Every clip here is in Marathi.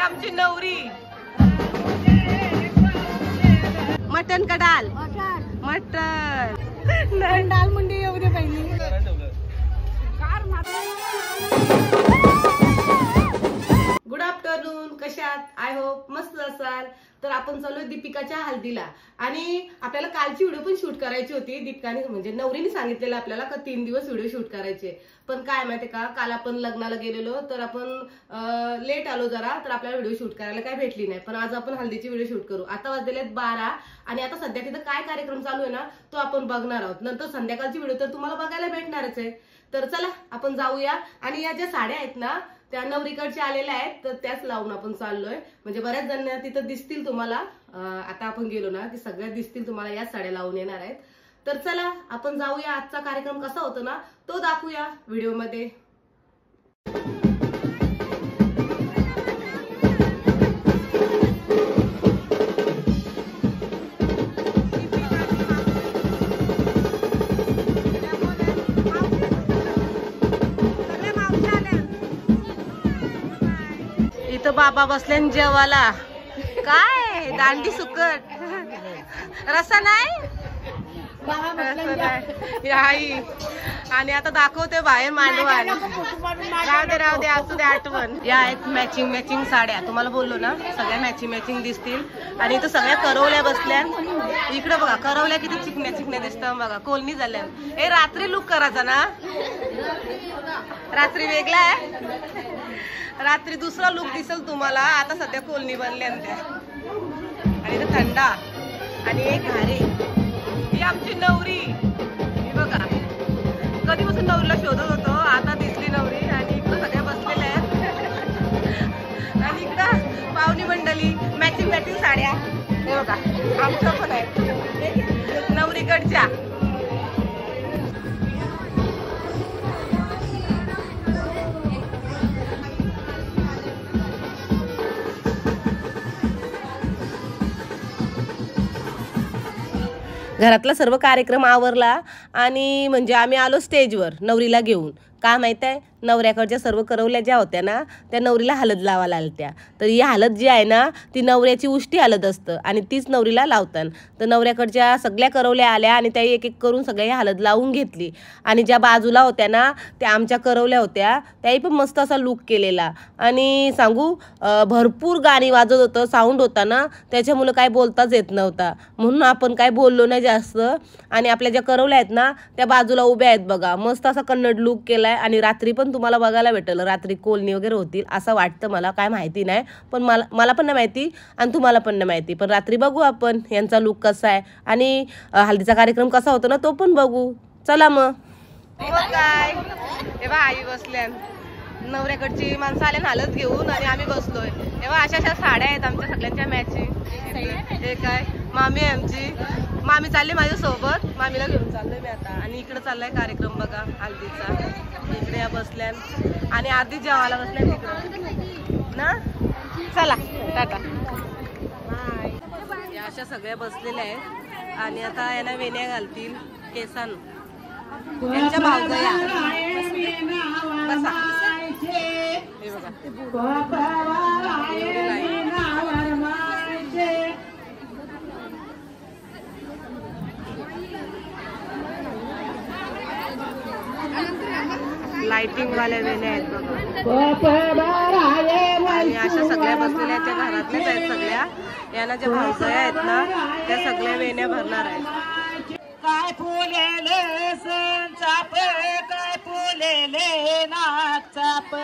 आमची नवरी। मटन का डाल? मटन नाही, डाल मुंडी येऊ दे पहिली। गुड आफ्टरनून, कशात? आय होप मस्त असाल। तर आपण चालू दीपिकाच्या हल्दीला आणि आपल्याला कालची व्हिडिओ पण शूट करायची होती। दीपिकाने म्हणजे नवरीने सांगितलेलं आपल्याला का 3 दिवस व्हिडिओ शूट करायचे, पण काय माहितीये का काल आपण लग्नाला गेलेलो तर आपण लेट आलो जरा, तर आपल्याला व्हिडिओ शूट करायला काय भेटली नाही। पण आज आपण हल्दीची व्हिडिओ शूट करू। आता वाजलेत 12 आणि आता सध्या तिथं काय कार्यक्रम चालू आहे ना तो आपण बघणार आहोत। नंतर संध्याकाळची व्हिडिओ तर तुम्हाला बघायला भेटणारच आहे। तर चला आपण जाऊया। आणि या ज्या साड्या आहेत ना त्या नवरीकडच्या आलेल्या आहेत, तर त्याच लावून आपण चाललोय। म्हणजे बऱ्याच जण तिथं दिसतील तुम्हाला, आता आपण गेलो ना की सगळ्या दिसतील तुम्हाला, याच साड्या लावून येणार आहेत। तर चला आपण जाऊया, आजचा कार्यक्रम कसा होतो ना तो दाखवूया व्हिडिओमध्ये। इथं बाबा बसले जेवायला। काय दांडी सुकट रसा नाही आई। आणि आता दाखवते बाहेर मांडवान। राहू दे असू दे आठवण। या आहेत मॅचिंग मॅचिंग साड्या, तुम्हाला बोललो ना सगळ्या मॅचिंग मॅचिंग दिसतील। आणि इथं सगळ्या करवल्या बसल्या। इकडे बघा करवल्या किती चिकण्या चिकण्या दिसतात बघा, कोलनी झाल्या। हे रात्री लुक करायचा ना, रात्री वेगळा आहे, रात्री दुसरा लुक दिसेल तुम्हाला। आता सध्या कोलनी बनल्या त्या। आणि इथं थंडा आणि एक घारे। ही आमची नवरी, ही बघा कधीपासून नवरीला शोधत होतो, आता दिसली नवरी। आणि इकडं सगळ्या बसलेल्या आहेत आणि इकडं पाहुणी मंडळी मॅचिंग मॅचिंग साड्या। हे बघा आमच्या पण आहेत नवरीकडच्या। घरातला सर्व कार्यक्रम आवरला आणि म्हणजे आम्ही आलो स्टेजवर नवरीला घेऊन। का माहित आहे, नवऱ्याकडच्या सर्व करवल्या ज्या होत्या ना त्या नवरीला हलद लावायला आलत्या। तर ही हलद जी आहे ना ती नवऱ्याची उष्टी हलद असतं आणि तीच नवरीला लावतात। तर नवऱ्याकडच्या सगळ्या करवल्या आल्या आणि त्या एक एक करून सगळ्या हलद लावून घेतली। आणि ज्या बाजूला होत्या ना त्या आमच्या करवल्या होत्या, त्याही पण मस्त असा लुक केलेला। आणि सांगू भरपूर गाणी वाजत होतं, साऊंड होता ना त्याच्यामुळे काय बोलताच येत नव्हता, म्हणून आपण काय बोललो नाही जास्त। आणि आपल्या ज्या करवल्या आहेत ना त्या बाजूला उभ्या आहेत बघा, मस्त असा कन्नड लुक केलाय। आणि रात्री पण तुम्हाला बघायला भेटेल, रात्री कोलनी वगैरे होतील असं वाटतं मला, काय माहिती नाही, पण मला पण नाही माहिती आणि तुम्हाला पण नाही माहिती। पण रात्री बघू आपण यांचा लुक कसा आहे आणि हल्दीचा कार्यक्रम कसा होतो ना तो पण बघू। चला मग। काय हे बा आई बसल्या, नवऱ्याकडची माणसं आल्या ना हलद घेऊन आणि आम्ही बसलोय। तेव्हा अशा अशा साड्या आहेत आमच्या सगळ्यांच्या मॅचिंग। हे काय मामी आहे आमची, मामी चालली माझ्या सोबत, मामीला घेऊन चाललोय मी आता। आणि इकडे चाललाय कार्यक्रम बघा हल्दीचा। इकडे या बसल्या आणि आधी जेवायला बसल्या तिकडे ना। चला टाटा बाय। या अशा सगळ्या बसलेल्या आहेत आणि आता यांना वेण्या घालतील केसान। त्यांच्या भावजया बसा, हे बघा लाइटिंग वाल्या वेण्या आहेत बघा। आणि अशा सगळ्या बसलेल्या त्या घरातल्याच आहेत सगळ्या। यांना ज्या भावजया आहेत ना त्या सगळ्या वेण्या भरणार आहेत। काय फुलेले सण चाप, काय फुलेले नाक चाप,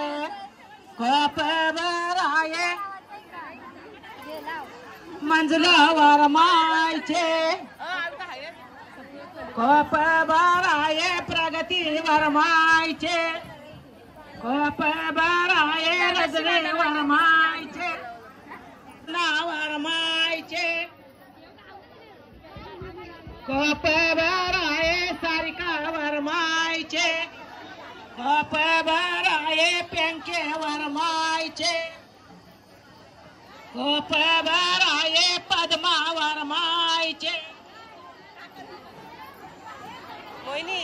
खोप बराये मंजलावर मायचे, खोप बराये प्रगतीवर मायचे, खोप बराये रजनीवर मायचे, नावर मायचे, खोप बराये सारिकावर मायचे, खोप बराये पेंकेवर मायचे, खोप बराये पद्मावर मायचे, मोहिनी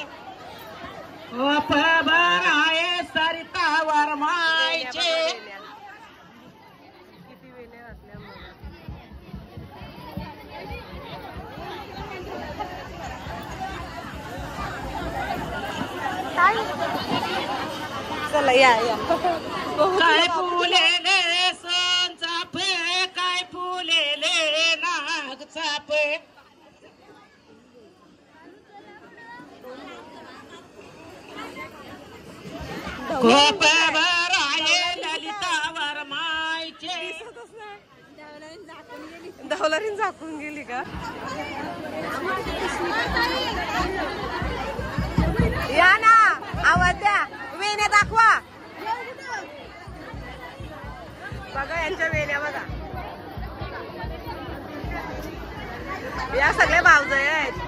खोप बराये सरितावर मायचे, चला या या. काय फुलेले सोन चाफे, काय फुलेले नाग चाफे. कोपभर आहे ललिता वर्माईचे. धवलारीन झाकून गेली का? या ना, आवाज द्या, वेण्या दाखवा. बघा यांच्या वेण्या बघा. या सगळे भावजय आहेत.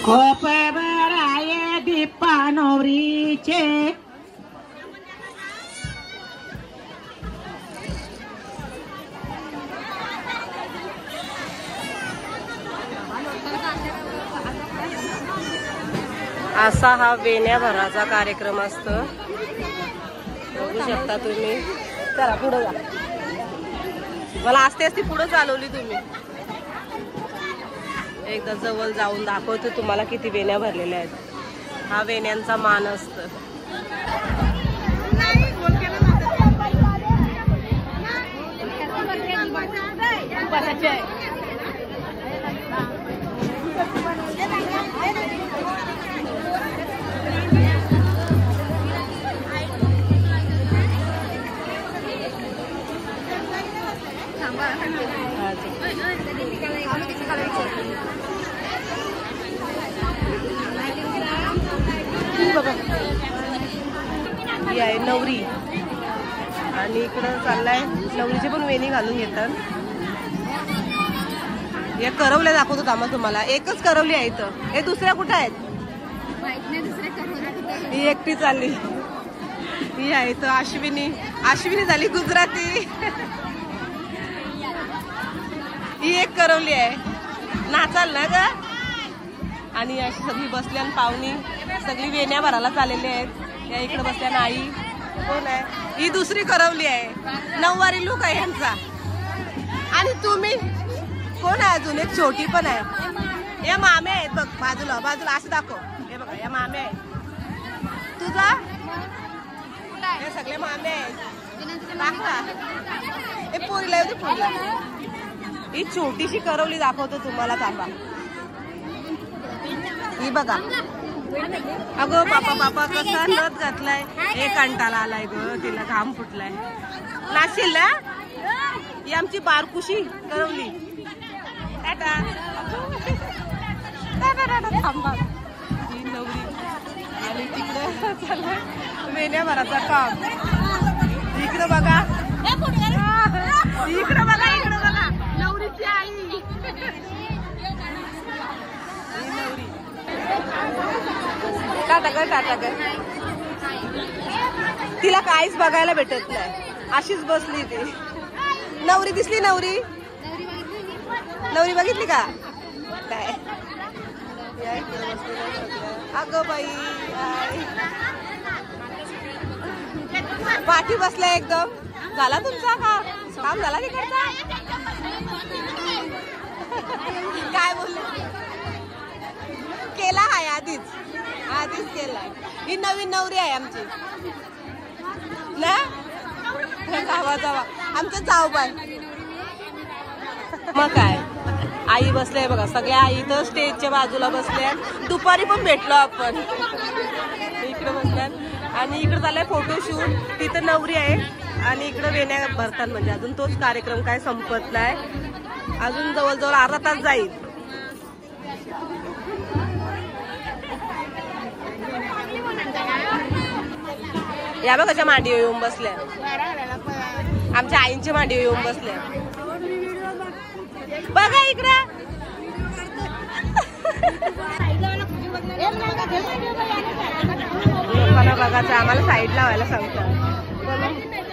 कोपभर आहे दीपा नवरीचे. असा हा वेण्या भराचा कार्यक्रम असतो. बघू शकता तुम्ही. चला पुढे जा. मला आस्ते आस्ते पुढे चालवली तुम्ही. एकदा जवळ जाऊन दाखवतो तुम्हाला किती वेण्या भरलेल्या आहेत. हा वेण्यांचा मान असतो. ही आहे नवरी आणि इकडं चाललाय नवरीचे पण वेणी घालून घेतात. या करवल्या दाखवतो थांबा तुम्हाला. एकच करवली आहे इथं. हे दुसऱ्या कुठं आहेत? ही एकटी चालली. ही आहे इथं अश्विनी. अश्विनी झाली गुजराती. ही एक करवली आहे. नाचाल ना ग. आणि अशी सगळी बसल्या पाहुणी सगळी वेण्या भरायला चाललेली आहेत. या इकडे बसल्या ना आई. कोण आहे? ही दुसरी करवली आहे. नऊवारी लुक आहे यांचा. आणि तुम्ही कोण आहे? अजून एक छोटी पण आहे. या मामे आहेत बघ बाजूला. बाजूला असं दाखव. हे बघा या मामे आहेत. तुझा हे सगळे मामे आहेत. दाखवा. हे पोरीला होती पोरीला. ही छोटीशी करवली दाखवतो तुम्हाला. थांबा. ही बघा. अगं बापा बापा कसा नथ घातलाय. एक कंटाला आलाय ग. तिला घाम फुटलाय. नाचशील ना. ही आमची बारकुशी करवली. टाटा. थांबा. ही नवरी आणि तिकडे चाललंय वेण्या भराचा काम. इकडे बघा. इकडे बघा. इकडे बघा. नवरीची आई. नवरी टाटा कर. टाटा कर. तिला काहीच बघायला भेटत नाही. अशीच बसली ती. नवरी दिसली. नवरी नवरी बघितली का? काय अगं बाई. पाठी बसलाय एकदम. झाला तुमचा काम झाला तिकडचा? काय बोलले? केला आहे आधीच केलाय. ही नवीन नवरी आहे आमची ना. जावा आमचं जाऊ बाय. मग काय आई बसले बघा, सगळ्या आई तर स्टेजच्या बाजूला बसल्या. दुपारी पण भेटलो आपण, इकडे बसल्यात. आणि इकडे चाललाय फोटोशूट. तिथं नवरी आहे आणि इकडे वेण्या भरतात. म्हणजे अजून तोच कार्यक्रम काय संपत नाही, अजून जवळजवळ अर्धा तास जाईल. या बघ कशा मांडीवर येऊन बसल्या, आमच्या आईंच्या मांडीवर येऊन बसल्या. बघा इकडं लोकांना बघायचं, आम्हाला साईड लावायला सांगतात.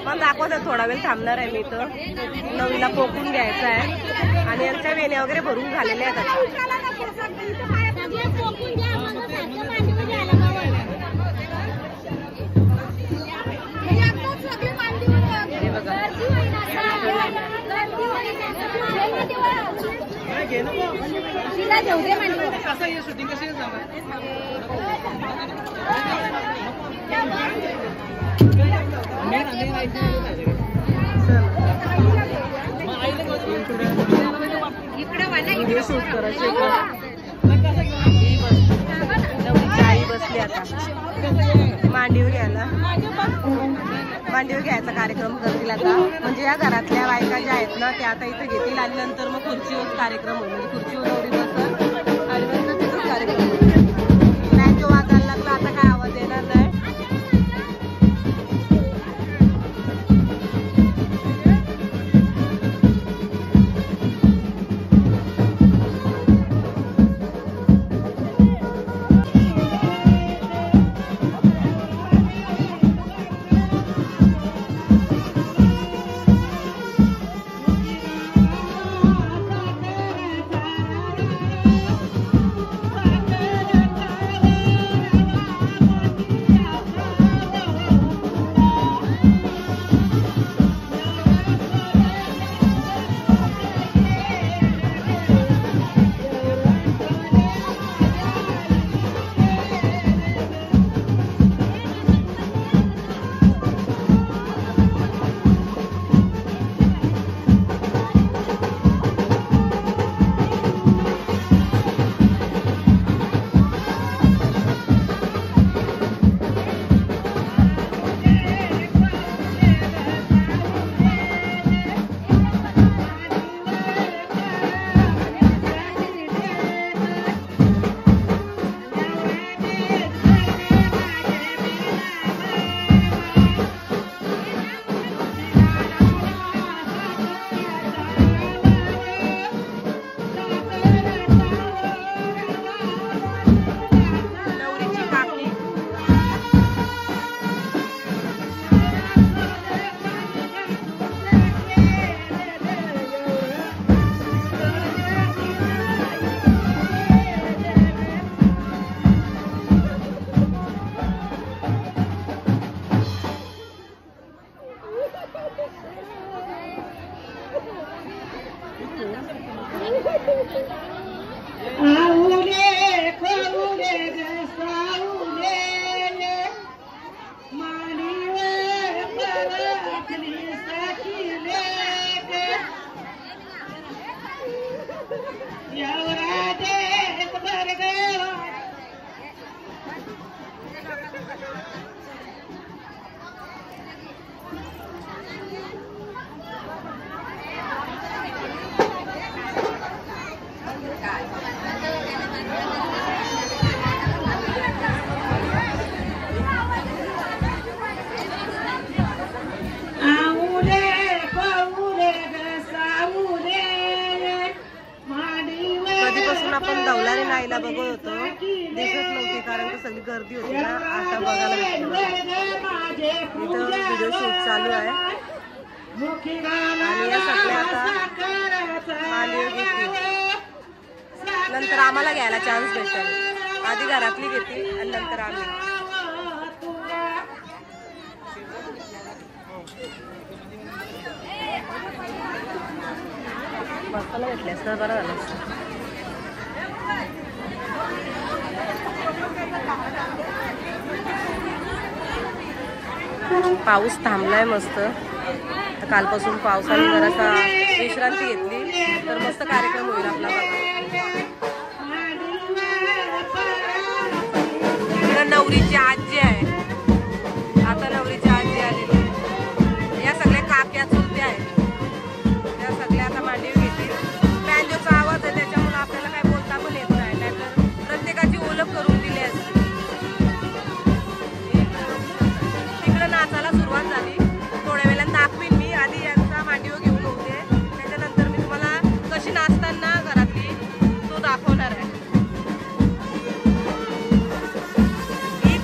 मग दाखवतात. थोडा वेळ थांबणार आहे मी इथं. नवरीला पोकून घ्यायचं आहे आणि यांच्या वेण्या वगैरे भरून झालेल्या आहेत आता. शूट करायचं. आई बसली आता मांडीवर घ्यायला. मांडीवर घ्यायचा कार्यक्रम करतील आता. म्हणजे या घरातल्या बायका ज्या आहेत ना त्या आता इथे घेतील आणि नंतर मग खुर्चीवर कार्यक्रम होईल. म्हणजे खुर्चीवर नवरी बसतात आणि नंतर तिथंच कार्यक्रम होईल. नाही जो वाजायला लागला आता काय आवाज येणार नाही. आपण दौलारी नाईला बघत होतो, दिसत नव्हती कारण की सगळी गर्दी होती ना. आता बघायला भेटली. इथं व्हिडिओ शूट चालू आहे आणि या सगळ्या आता मांडीवर घेतील. नंतर आम्हाला घ्यायला चान्स भेटेल. आधी घरातली घेतील आणि नंतर आम्ही. बसायला भेटले असतं बरं झालं असतं. पाऊस थांबलाय मस्त. कालपासून पावसाने जरासा विश्रांती घेतली तर मस्त कार्यक्रम होईल आपला बघा. इकडं नवरीची आजी आहे. आता नवरीची आजी आलेली. या सगळ्या काक्या चुलत्या आहेत. त्या सगळ्या आता मांडवी घेतील. बँजोचा आवाज आहे त्याच्यामुळे आपल्याला काय बोलता पण येत नाही, नाहीतर प्रत्येकाची ओळख करून दिली असते. तिकडं नाचाला सुरुवात झाली. थोड्या वेळानं दाखवीन मी. आधी यांचा मांडवी घेऊन होते, त्याच्यानंतर मी तुम्हाला कशी नाचताना घरातली तो दाखवणार आहे. ही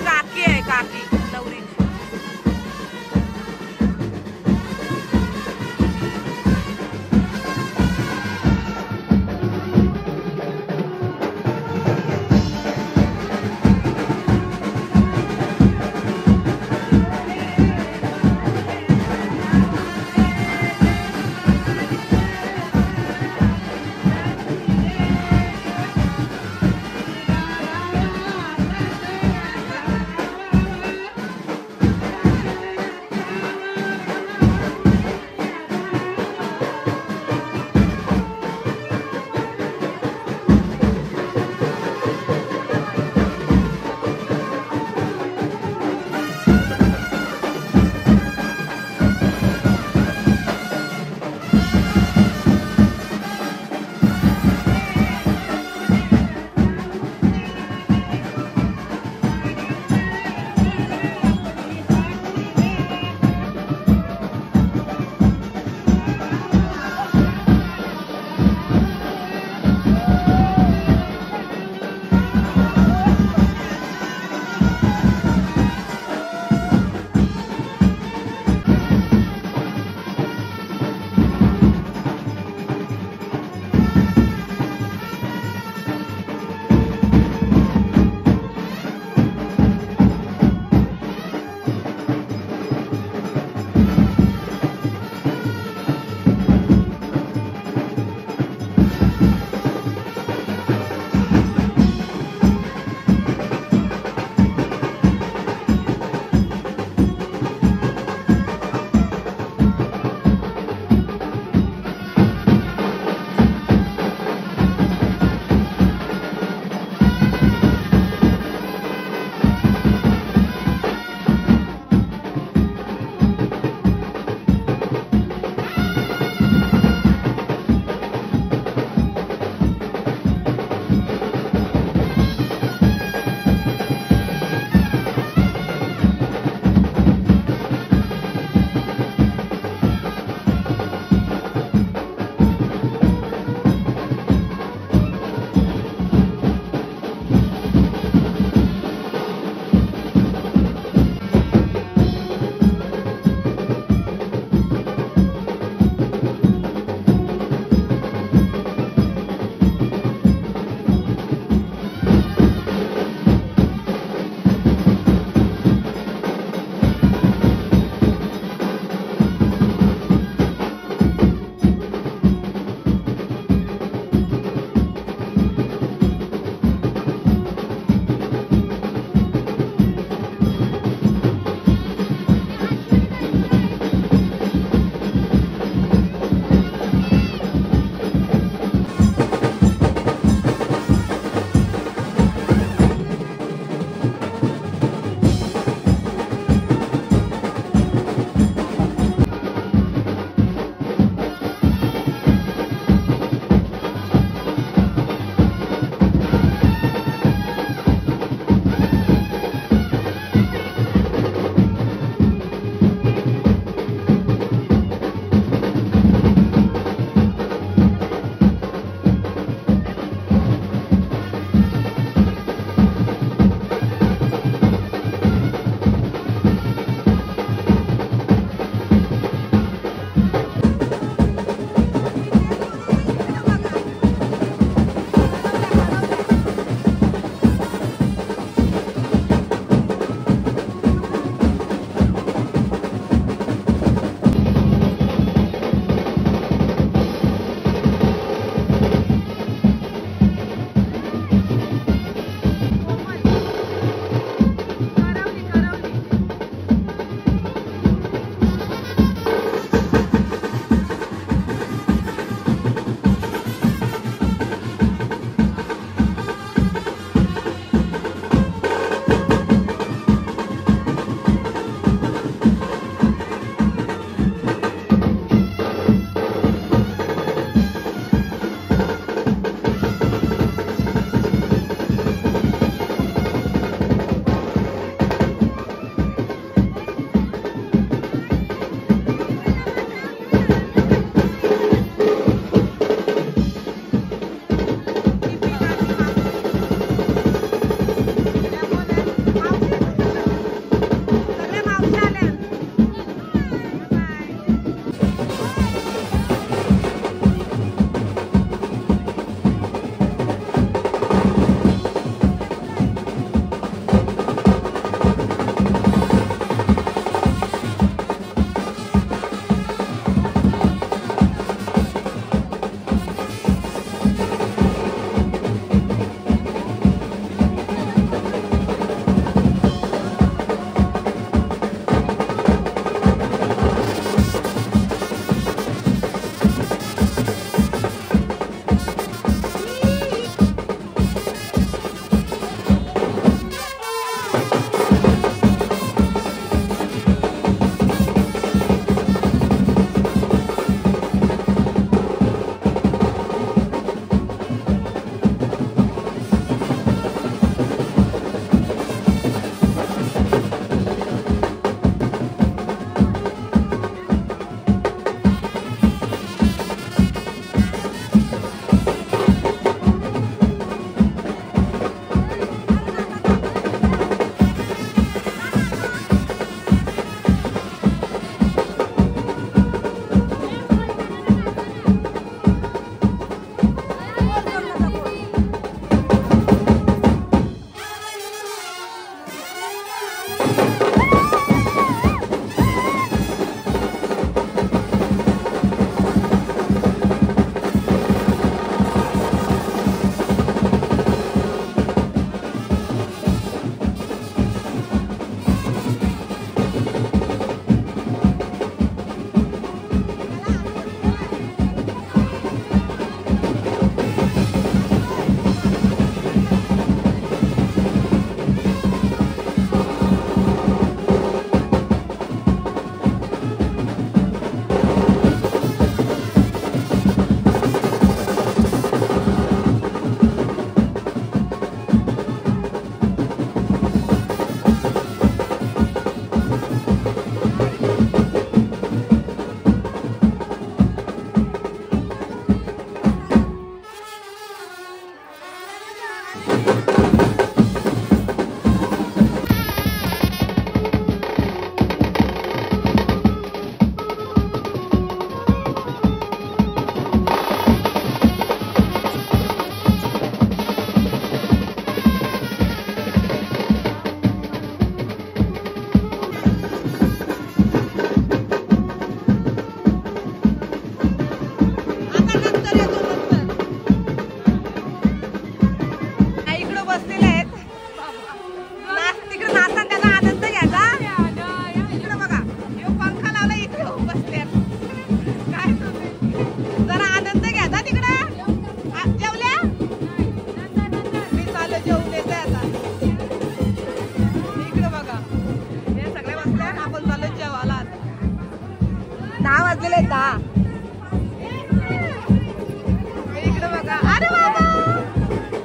इकडे बघा, अरे बाबा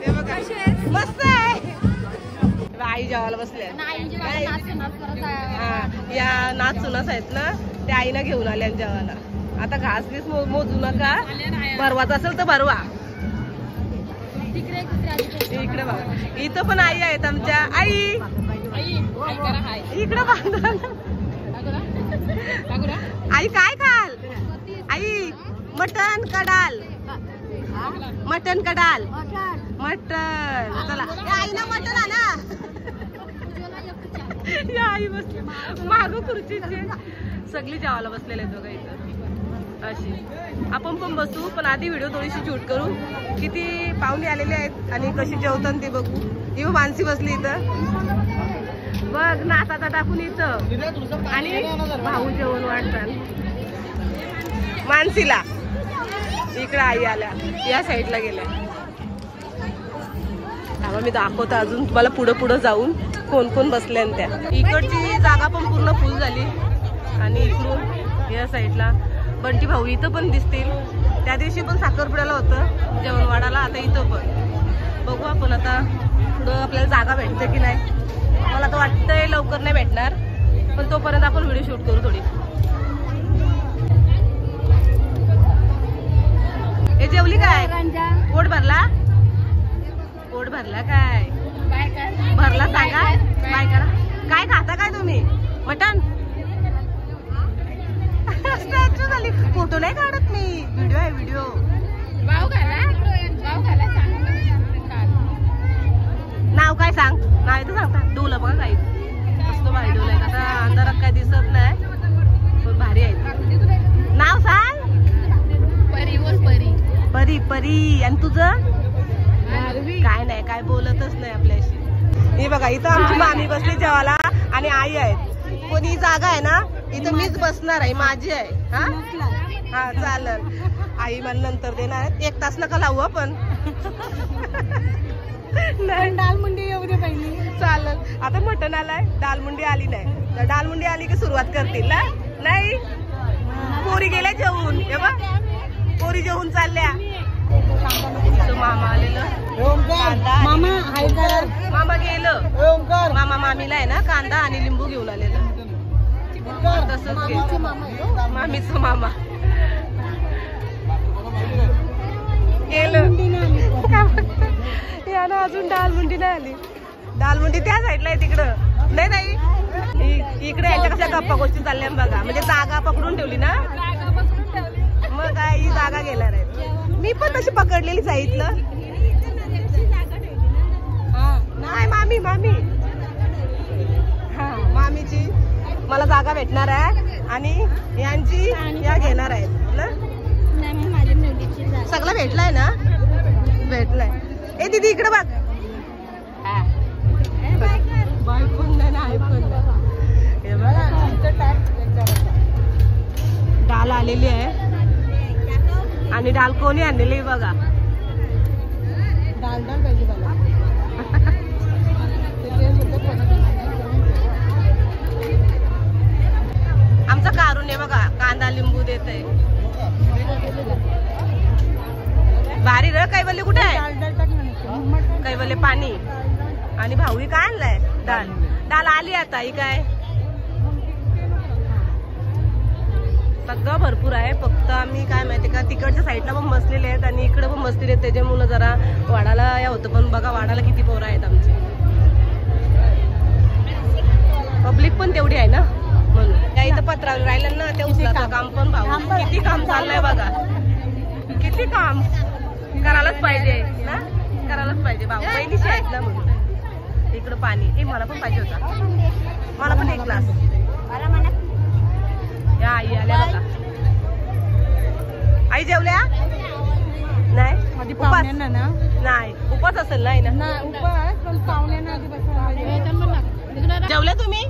हे बघा मस्त आहे. आई जेवायला बसल्या. या नाच सुनास आहेत ना, त्या आईना घेऊन आल्या जेवायला. आता घास बीस मोजू नका, भरवाचा असेल तर भरवा. इकडे बघा, इथं पण आई आहेत आमच्या. आई इकडे बांधा. आई काय खाल? आई मटन का डाल? मटन का डाल? मटन. चला आई ना मटन आणा. आई बसली माग खुर्चीचे. सगळी जेवायला बसलेले आहेत बघा इथं. अशी आपण पण बसू, पण आधी व्हिडिओ थोडीशी शूट करू. किती पाहुणे आलेले आहेत आणि कशी जेवतात ते बघू. ही मानसी बसली इथं बघ, नाचाचा टाकून इथं. आणि भाऊ जेवण वाढतात मानसीला. इकडे आई आल्या, या साईडला गेल्या. मी दाखवतो अजून तुम्हाला पुढं पुढं जाऊन कोण कोण बसले. त्या इकडची जागा पण पूर्ण फुल झाली. आणि इकडून या साईडला बंटी भाऊ इथं पण दिसतील. त्या दिवशी पण साखरपुड्याला होतं जेवणवाडाला, आता इथं पण बघू आपण. आता पुढं आपल्याला जागा भेटते की नाही. मला तर वाटतंय लवकर नाही भेटणार, पण तोपर्यंत आपण व्हिडिओ शूट करू थोडी. हे जेवली काय? पोट भरला? पोट भरला काय? भरला सांगा. काय करा, काय खाता काय तुम्ही? मटन. झाली, फोटो नाही काढत मी, व्हिडिओ आहे व्हिडिओ. नाव काय सांग? नाव तर सांगता. डोलं बघा काही मस्त भारी डोल आहे. आता अंधारात काय दिसत नाही, पण भारी आहे. नाव सांग. परी बोल. परी. परी परी. आणि तुझं काय? नाही काय बोलतच नाही आपल्याशी. हे बघा इथं आमची मामी बसली जेवायला आणि आई आहेत. कोणी जागा आहे ना इथं मीच बसणार आहे, माझी आहे. हा हा चालेल. आई मला नंतर देणार. 1 तास नका लावू आपण. दालमुंडी येऊ दे पहिली. चालेल. आता मटण आलाय, दालमुंडी आली नाही. तर दालमुंडी आली की सुरुवात करतील ना. नाही पोरी गेल्या जेवून. हे बघ पोरी जेवून चालल्या. मामा आलेलं. मामा गेलं. मामा मामीला आहे ना कांदा आणि लिंबू घेऊन आलेलं. तसंच मामीचं मामा गेलं. यानं अजून दालमुंडी नाही आली. दालमुंडी त्या साईडला आहे तिकडं. नाही नाही इकडे यांच्या कशा गप्पा गोष्टी चालल्या बघा. म्हणजे जागा पकडून ठेवली ना, मग काय ही जागा घेणार आहे. मी पण तशी पकडलेलीच आहे इथलं. नाही मामी मामी हा मामीची मला जागा भेटणार आहे आणि यांची या घेणार आहेत ना. सगळं भेटलाय ना. भेटलाय. ए दीदी इकडे बघ. बाय पण नाही पण हे बघा डाल आलेली आहे. आणि डाल कोणी आणलेली बघा. डाल डाल पाहिजे मला. आमचा कारून आहे बघा, कांदा लिंबू देत आहे. भारी र. कैवल्य कुठे आहे? कैवल्य पाणी. आणि भाऊही काय आणलाय? डाल. डाल आली आता. ही काय सगळं भरपूर आहे. फक्त आम्ही काय माहिती का तिकडच्या साईडला पण बसलेले आहेत आणि इकडे पण बसलेले आहेत, त्याच्यामुळे जरा वाडाला या होतं. पण बघा वाडाला किती पोरं आहेत आमची, पब्लिक पण तेवढी आहे ना म्हणून. त्या इथं पत्रावर राहिलं ना, ते उचलाचं काम पण भाऊ किती काम चाललंय बघा, किती काम करायलाच पाहिजे ना, करायलाच पाहिजे. भाऊ बहिणीशी आहेत ना म्हणून. इकडं पाणी मला पण पाहिजे होता, मला पण एक ग्लास. या आई आल्या बघा. आई जेवल्या नाही? उपास नाही, उपास असेल नाही ना? जेवल्या तुम्ही?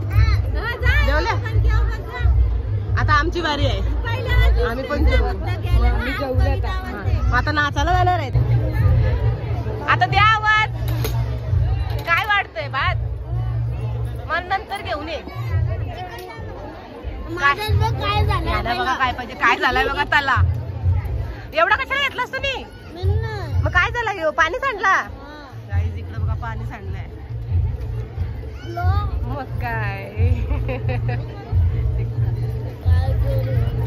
जेवल्या? आता आमची वारी आहे, आम्ही पण जेवू. आता नाचायला जाणार आहे. आता द्या आवाज, काय वाटतंय भात? मला नंतर घेऊन ये. बघा काय पाहिजे, काय झालंय बघा त्याला. एवढा कशाला घेतलास तुम्ही? मग काय झालं, पाणी सांडला? इकडे बघा पाणी सांडलंय. मग काय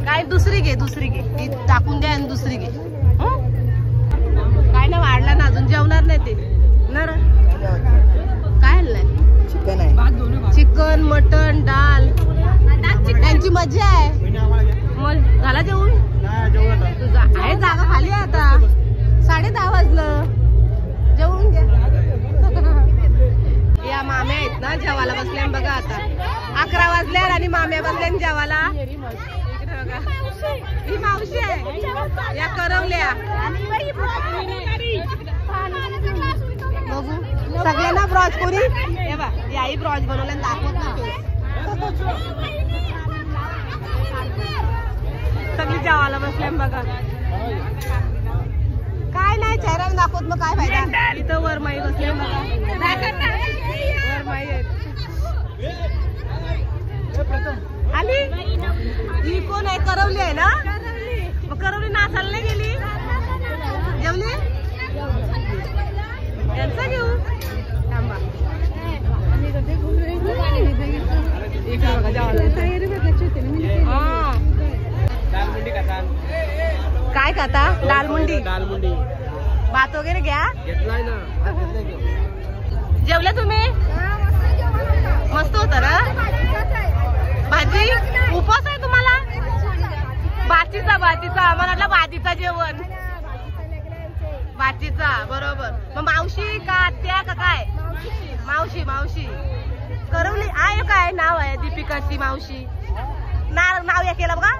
काय दुसरी घे, दुसरी घे, ती टाकून द्या आणि दुसरी घे. काय ना वाढला ना अजून, जेवणार नाही ते ना. काय आणलंय? चिकन आहे, चिकन मटन डाल, त्यांची मजा आहे. मग झाला जेवून? तुझा आहे जागा खाली आहे आता, 10:30 वाजलं, जेवून घ्या. या माम्या आहेत ना जेवायला बसल्या बघा. आता 11 वाजल्या आणि माम्या बसल्या जेवायला. ही मावशी आहे, या करवल्या. बघू सगळ्यांना ब्रॉज कोणी हे बा, याही ब्रॉज बनवल्या दाखवत ना. सगळी जेवायला बसल्या बघा. काय नाही चेहरा दाखवत, मग काय फायदा. इथं वरमाई बसल्या बघा, वरमाई आहेत. आली ही कोण आहे? करवली आहे ना. मग करवली नाचायला नाही गेली? जेवली? त्यांचा घेऊ थांबा. काय खाता? दालमुंडी. भात वगैरे घ्या. जेवल्या तुम्ही? मस्त होता ना भाजी. उपवास आहे तुम्हाला? भाजीचा आम्हाला वाटलं भाजीचा जेवण. भाजीचा बरोबर. मग मावशी का आत्या का काय? मावशी करवली आहे. काय नाव आहे? दीपिकाची मावशी. नाव या केलं बघा.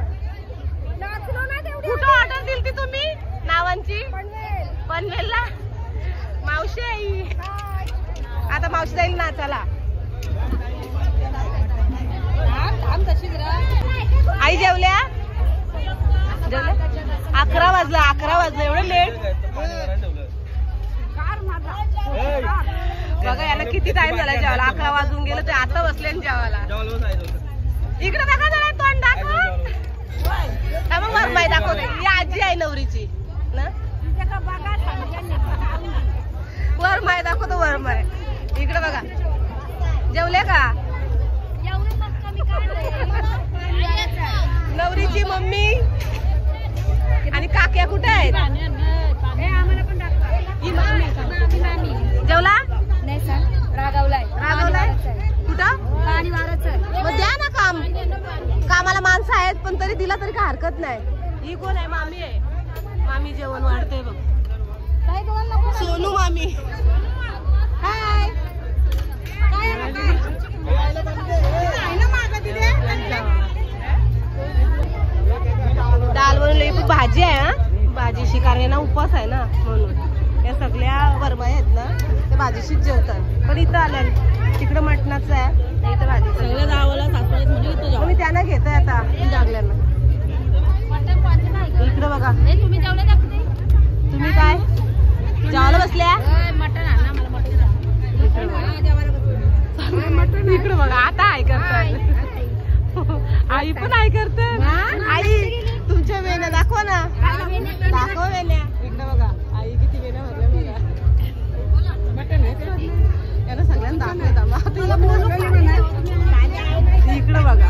कुठं ऑर्डर दिली ती तुम्ही नावांची? पनवेलला मावशी आई. आता मावशी जाईल नाचाला. आई जेवल्या? 11 वाजलं एवढं लेट. बघा याला किती टाइम झाला जेवायला. 11 वाजून गेलं ते आता बसले जेवायला. इकडे बघा जरा तोंड दाखव. मग वरमाई दाखवते. ही आजी आहे नवरीची ना. वरमाई दाखवतो, वरमाई. इकडे बघा. जेवले का? नवरीची मम्मी आणि काक्या कुठे आहेत? जेवला? रागवलाय. कुठं? मग द्या ना काम. कामाला माणसं आहेत पण तरी दिला तरी काय हरकत नाही. ही कोण आहे? मामी आहे. मामी जेवण वाढते बघ. सोनू मामी. हाय. दाल बनवली. भाजी आहे हा, भाजी शिकार ना, उपवास आहे ना म्हणून. या सगळ्या वरमाई आहेत ना ते भाजीशीच जेवतात. पण इथं आल्या तिकडं मटणाचं आहे, इथं भाजी. सगळ्या गावाला सासवडीत म्हणजे इथं मी त्यांना घेतोय आता जागल्यांना. इकडं बघा. तुम्ही काय जेवायला बसल्या? इकडं बघा. आता आई करतात. आई पण आई करत. आई तुमच्या वेण्या दाखवा ना. दाखव वेण्या. इकडे बघा आई किती वेण्या भरल्या बघा. याला सगळ्यांना दाखवत. इकडे बघा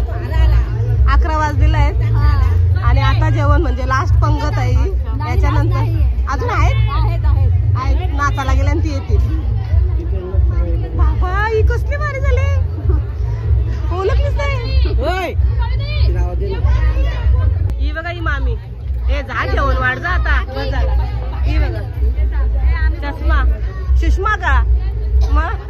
11 वाजलेला आहेत. लास्ट पंगत आहे. त्याच्यानंतर अजून आहेत नाचायला गेल्या ती येतील. बाबा ही कसली भारी झाली. ओळखलीच नाही ही बघा ही मामी. हे जा जेवण वाढ जा आता. ही बघा चष्मा सुषमा का मग.